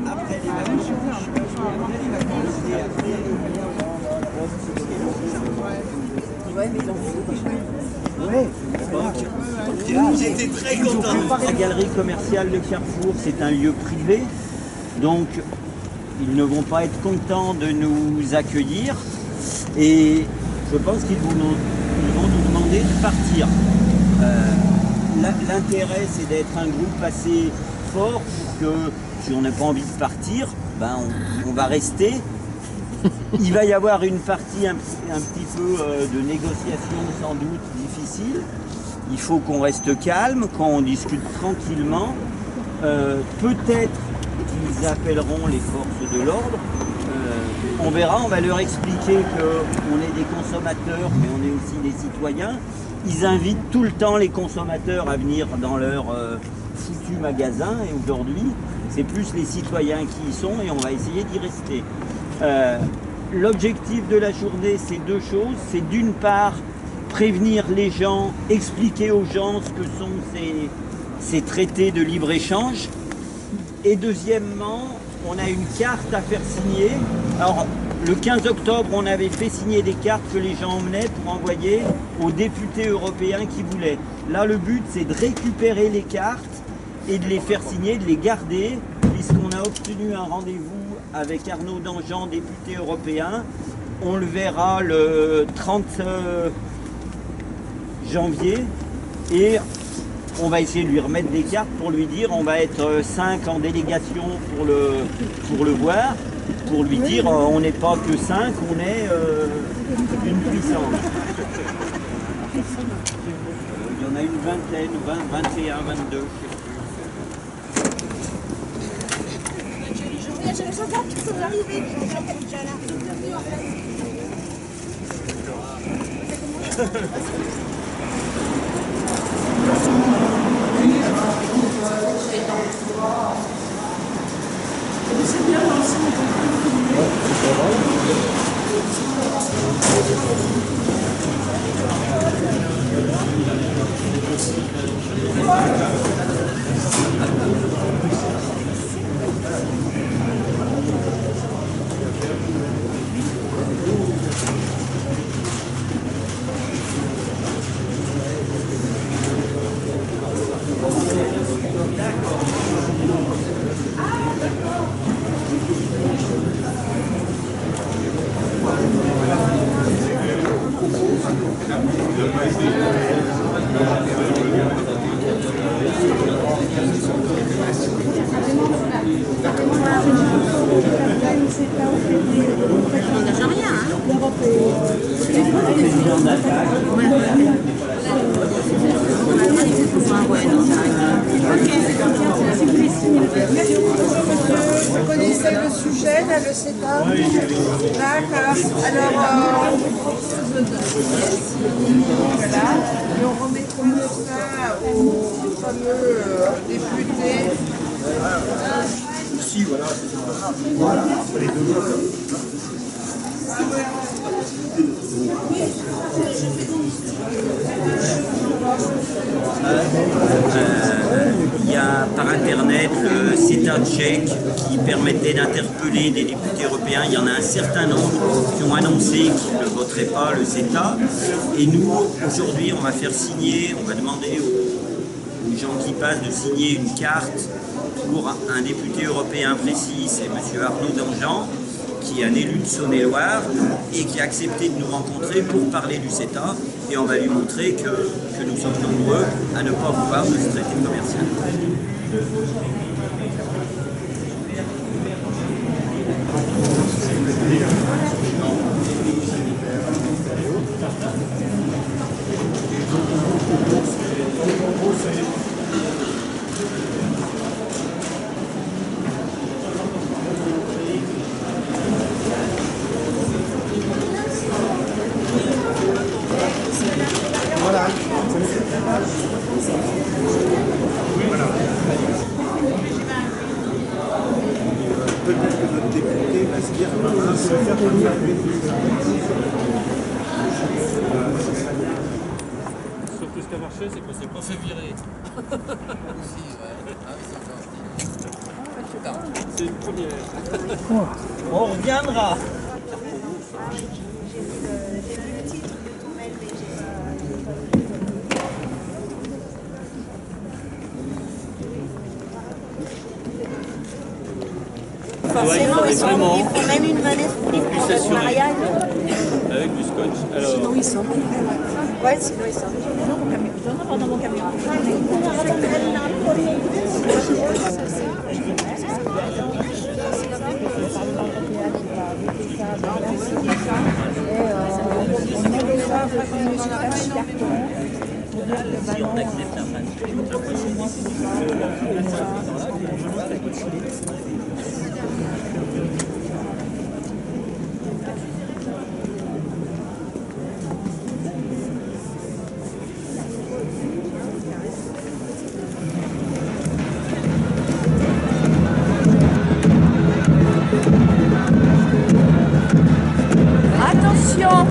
après les vacances. J'étais très content. La galerie commerciale de Carrefour, c'est un lieu privé, donc ils ne vont pas être contents de nous accueillir et je pense qu'ils vont nous demander de partir. L'intérêt, c'est d'être un groupe assez fort pour que si on n'a pas envie de partir, ben on va rester. Il va y avoir une partie un petit peu de négociation sans doute difficile. Il faut qu'on reste calme, qu'on discute tranquillement. Peut-être qu'ils appelleront les forces de l'ordre. On verra, on va leur expliquer qu'on est des consommateurs, mais on est aussi des citoyens. Ils invitent tout le temps les consommateurs à venir dans leur foutu magasin. Et aujourd'hui, c'est plus les citoyens qui y sont et on va essayer d'y rester. L'objectif de la journée, c'est deux choses. C'est d'une part, prévenir les gens, expliquer aux gens ce que sont ces traités de libre-échange. Et deuxièmement, on a une carte à faire signer. Alors, le 15 octobre, on avait fait signer des cartes que les gens emmenaient pour envoyer aux députés européens qui voulaient. Là, le but, c'est de récupérer les cartes et de les faire signer, de les garder, puisqu'on a obtenu un rendez-vous avec Arnaud Danjean, député européen. On le verra le 30 janvier et on va essayer de lui remettre des cartes pour lui dire, on va être 5 en délégation pour le voir, pour lui dire on n'est pas que 5, on est une puissance. Il y en a une vingtaine, 20, 21, 22. J'entends que ça va arriver. C'est bien ensemble. Vous connaissez le sujet, là, le CETA? D'accord. Alors, on vous propose de signer. Voilà. Et on remettra ça aux fameux députés. Ici, voilà. Voilà, les deux blocs. Il y a par internet le CETA tchèque qui permettait d'interpeller des députés européens. Il y en a un certain nombre qui ont annoncé qu'ils ne voteraient pas le CETA. Et nous, aujourd'hui, on va faire signer, on va demander aux gens qui passent de signer une carte pour un député européen précis, c'est M. Arnaud Danjean, qui est un élu de Saône-et-Loire et qui a accepté de nous rencontrer pour parler du CETA. Et on va lui montrer que nous sommes nombreux à ne pas vouloir de ce traité commercial. Voilà. Peut-être que notre député va se dire qu'on peut faire comme ça. Sauf que ce qui a marché, c'est qu'on s'est pas fait virer. Aussi, ouais. Ah oui, c'est gentil. c'est une première. On reviendra. Forcément, Ouais, ils font même une manette pour puisse le assurer. mariage. Avec du scotch. Alors, Sinon, ils sortent. Ouais, sinon, ils sortent. J'en ai pas dans mon camion. Si on accepte un Attention.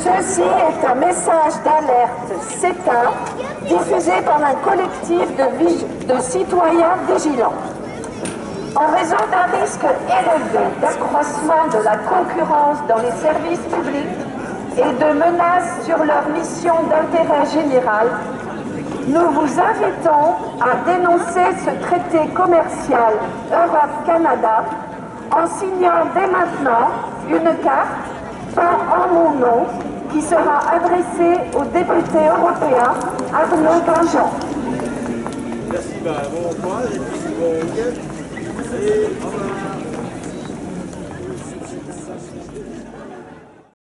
Ceci est un message d'alerte CETA diffusé par un collectif de citoyens vigilants. En raison d'un risque élevé d'accroissement de la concurrence dans les services publics et de menaces sur leur mission d'intérêt général, nous vous invitons à dénoncer ce traité commercial Europe-Canada en signant dès maintenant une carte, peinte en mon nom, qui sera adressée au député européen Arnaud Grandjean. Merci, bon courage et puis bon week-end. Et au revoir.